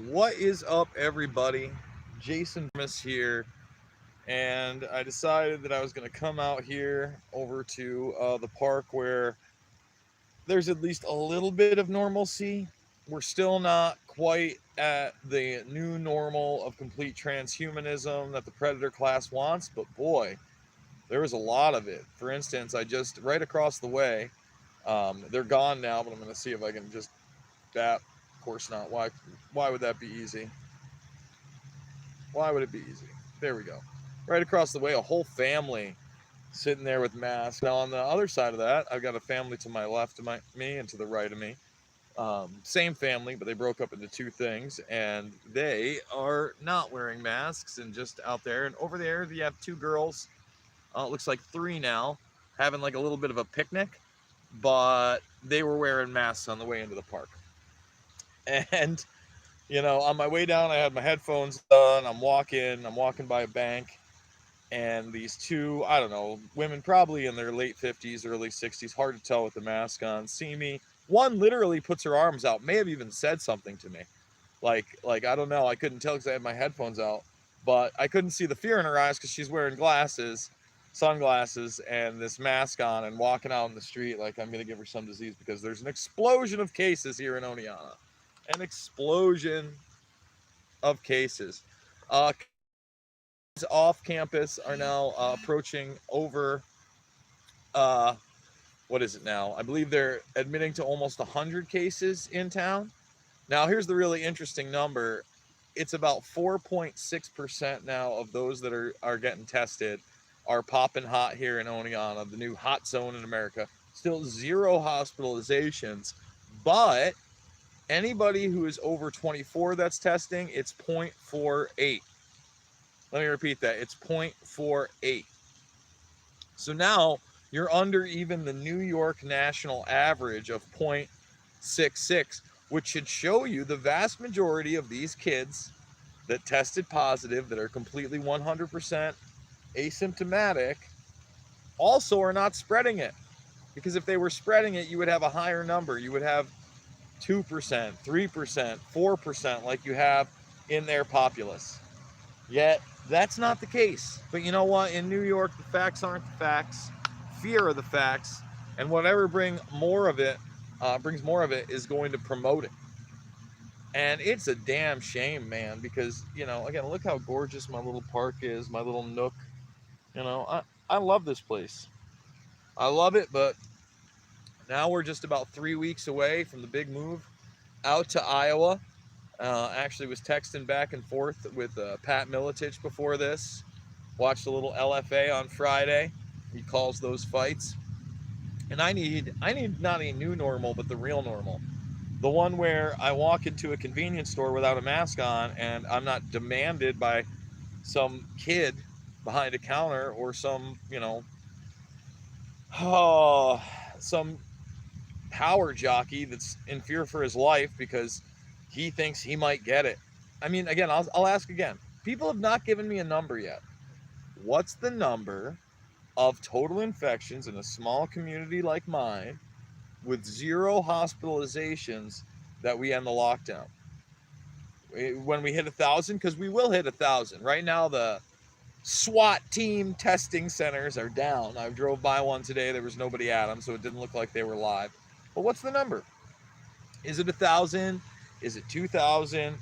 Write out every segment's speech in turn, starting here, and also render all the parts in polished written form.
What is up, everybody? Jason Miss here, and I decided that I was going to come out here over to the park where there's at least a little bit of normalcy. We're still not quite at the new normal of complete transhumanism that the Predator class wants, but boy, there was a lot of it. For instance, I just right across the way, they're gone now, but I'm going to see if I can just that. Of course not. Why would that be easy? Why would it be easy? There we go. Right across the way, a whole family sitting there with masks. Now, on the other side of that, I've got a family to my left of me and to the right of me. Same family, but they broke up into two things, and they are not wearing masks and just out there. And over there, you have two girls. It looks like three now, having like a little bit of a picnic, but they were wearing masks on the way into the park. And on my way down, I had my headphones on. I'm walking by a bank, and these two, I don't know, women probably in their late 50s, early 60s, hard to tell with the mask on, see me. One literally puts her arms out, may have even said something to me. Like I don't know, I couldn't tell because I had my headphones out, but I couldn't see the fear in her eyes because she's wearing sunglasses, and this mask on and walking out in the street like I'm going to give her some disease because there's an explosion of cases here in Oneonta. An explosion of cases. Off campus are now approaching over, uh, what is it now? I believe they're admitting to almost 100 cases in town. Now, here's the really interesting number. It's about 4.6% now of those that are getting tested are popping hot here in Oneonta, the new hot zone in America. Still zero hospitalizations, but anybody who is over 24 that's testing, it's 0.48. Let me repeat that. It's 0.48. So now you're under even the New York national average of 0.66, which should show you the vast majority of these kids that tested positive, that are completely 100% asymptomatic, also are not spreading it. Because if they were spreading it, you would have a higher number. You would have 2%, 3%, 4% like you have in their populace. Yet, that's not the case. But you know what? In New York, the facts aren't the facts. Fear of the facts. And whatever brings more of it is going to promote it. And it's a damn shame, man, because, again, look how gorgeous my little park is, my little nook. I love this place. I love it, but now we're just about 3 weeks away from the big move out to Iowa. Actually was texting back and forth with Pat Miletich before this. Watched a little LFA on Friday. He calls those fights. And I need not a new normal, but the real normal. The one where I walk into a convenience store without a mask on and I'm not demanded by some kid behind a counter or some, oh, some power jockey that's in fear for his life because he thinks he might get it. I mean, again, I'll ask again. People have not given me a number yet. What's the number of total infections in a small community like mine with zero hospitalizations that we end the lockdown? When we hit 1,000, because we will hit 1,000. Right now, the SWAT team testing centers are down. I drove by one today. There was nobody at them, so it didn't look like they were live. But what's the number? Is it 1,000? Is it 2,000?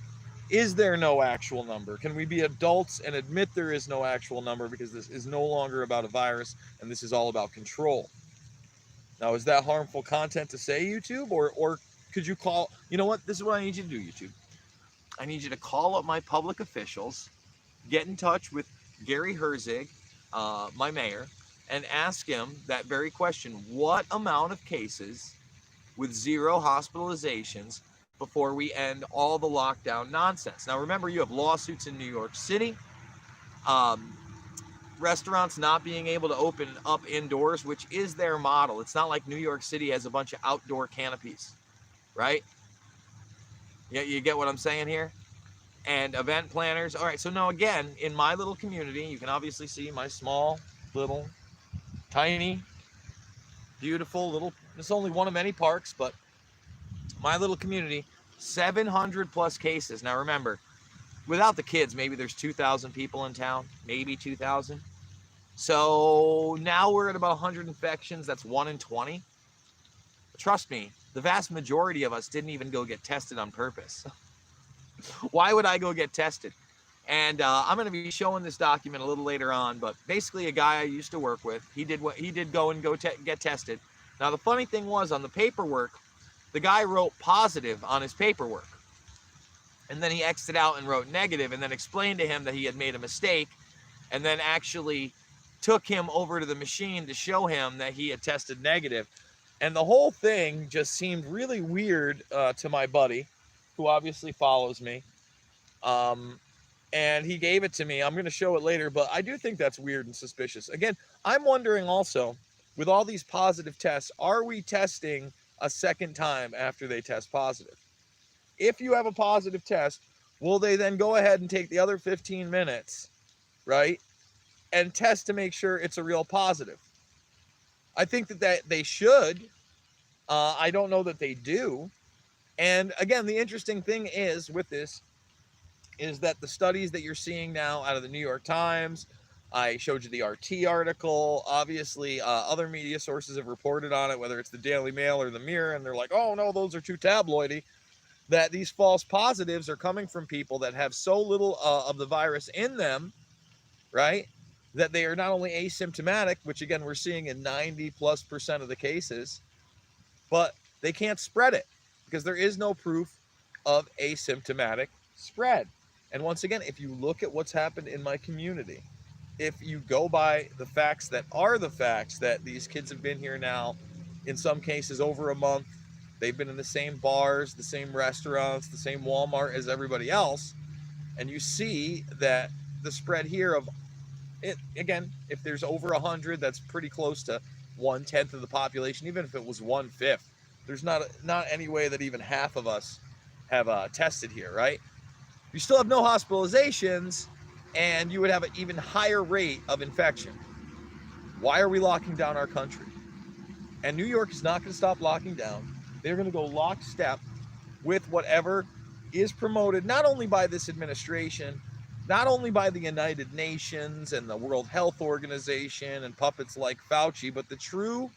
Is there no actual number? Can we be adults and admit there is no actual number because this is no longer about a virus and this is all about control? Now, is that harmful content to say, YouTube? Or could you call, you know what? This is what I need you to do, YouTube. I need you to call up my public officials, get in touch with Gary Herzig, my mayor, and ask him that very question. What amount of cases with zero hospitalizations before we end all the lockdown nonsense? Now, remember, you have lawsuits in New York City, restaurants not being able to open up indoors, which is their model. It's not like New York City has a bunch of outdoor canopies, right? You get what I'm saying here? And event planners. All right, so now again, in my little community, you can obviously see my small, little, tiny, beautiful little, it's only one of many parks, but my little community, 700 plus cases. Now remember, without the kids, maybe there's 2,000 people in town, maybe 2,000. So now we're at about 100 infections. That's 1 in 20. Trust me, the vast majority of us didn't even go get tested on purpose. Why would I go get tested? And I'm going to be showing this document a little later on, but basically a guy I used to work with, he did go get tested. Now the funny thing was, on the paperwork, the guy wrote positive on his paperwork. And then he X'd it out and wrote negative, and then explained to him that he had made a mistake, and then actually took him over to the machine to show him that he had tested negative. And the whole thing just seemed really weird to my buddy, who obviously follows me. And he gave it to me. I'm going to show it later, but I do think that's weird and suspicious. Again, I'm wondering also, with all these positive tests, are we testing a second time after they test positive? If you have a positive test, will they then go ahead and take the other 15 minutes, right, and test to make sure it's a real positive? I think that they should. I don't know that they do. And again, the interesting thing is with this is that the studies that you're seeing now out of the New York Times, I showed you the RT article, obviously other media sources have reported on it, whether it's the Daily Mail or the Mirror, and they're like, oh no, those are too tabloidy, that these false positives are coming from people that have so little of the virus in them, right, that they are not only asymptomatic, which again we're seeing in 90+% of the cases, but they can't spread it because there is no proof of asymptomatic spread. And once again, if you look at what's happened in my community, if you go by the facts that are the facts, that these kids have been here now, in some cases over a month, they've been in the same bars, the same restaurants, the same Walmart as everybody else, and you see that the spread here of it, again, if there's over 100, that's pretty close to 1/10 of the population. Even if it was 1/5, there's not any way that even half of us have tested here, right? You still have no hospitalizations, and you would have an even higher rate of infection. Why are we locking down our country? And New York is not going to stop locking down. They're going to go lockstep with whatever is promoted, not only by this administration, not only by the United Nations and the World Health Organization and puppets like Fauci, but the true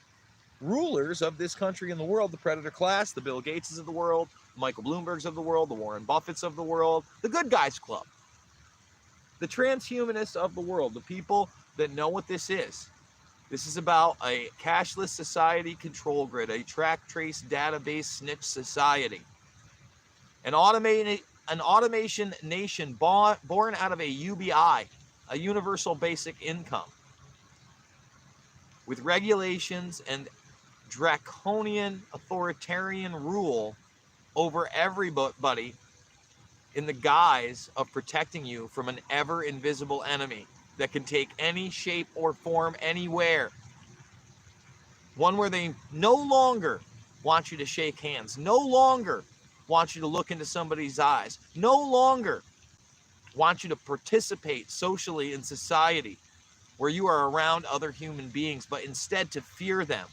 rulers of this country and the world, the predator class, the Bill Gateses of the world, Michael Bloombergs of the world, the Warren Buffetts of the world, the Good Guys Club, the transhumanists of the world, the people that know what this is. This is about a cashless society control grid, a track, trace, database, snitch society. An automation nation born out of a UBI, a universal basic income, with regulations and draconian authoritarian rule over everybody in the guise of protecting you from an ever invisible enemy that can take any shape or form anywhere. One where they no longer want you to shake hands, no longer want you to look into somebody's eyes, no longer want you to participate socially in society where you are around other human beings, but instead to fear them,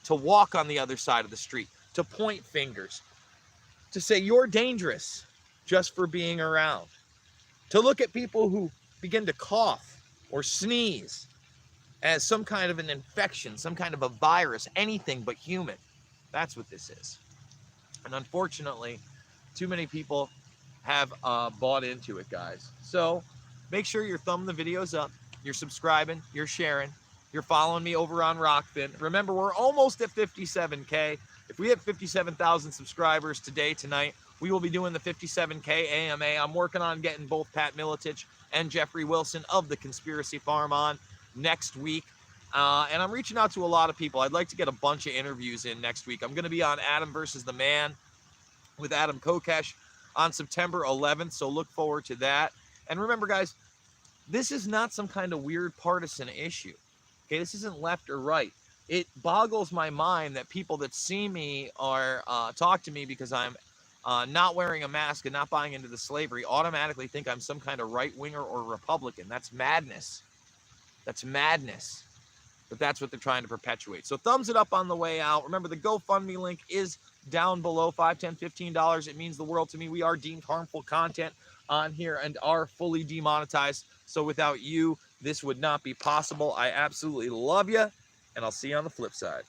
to walk on the other side of the street, to point fingers, to say you're dangerous just for being around, to look at people who begin to cough or sneeze as some kind of an infection, some kind of a virus, anything but human. That's what this is. And unfortunately, too many people have bought into it, guys. So make sure you're thumbing the videos up, you're subscribing, you're sharing, you're following me over on Rockfin. Remember, we're almost at 57K. If we hit 57,000 subscribers today, tonight, we will be doing the 57K AMA. I'm working on getting both Pat Miletich and Jeffrey Wilson of the Conspiracy Farm on next week. And I'm reaching out to a lot of people. I'd like to get a bunch of interviews in next week. I'm going to be on Adam versus the Man with Adam Kokesh on September 11th, so look forward to that. And remember, guys, this is not some kind of weird partisan issue. Okay, this isn't left or right. It boggles my mind that people that see me or talk to me because I'm not wearing a mask and not buying into the slavery automatically think I'm some kind of right-winger or Republican. That's madness. That's madness. but that's what they're trying to perpetuate. So thumbs it up on the way out. Remember, the GoFundMe link is down below. $5, $10, $15. It means the world to me. We are deemed harmful content on here and are fully demonetized. So without you, this would not be possible. I absolutely love you, and I'll see you on the flip side.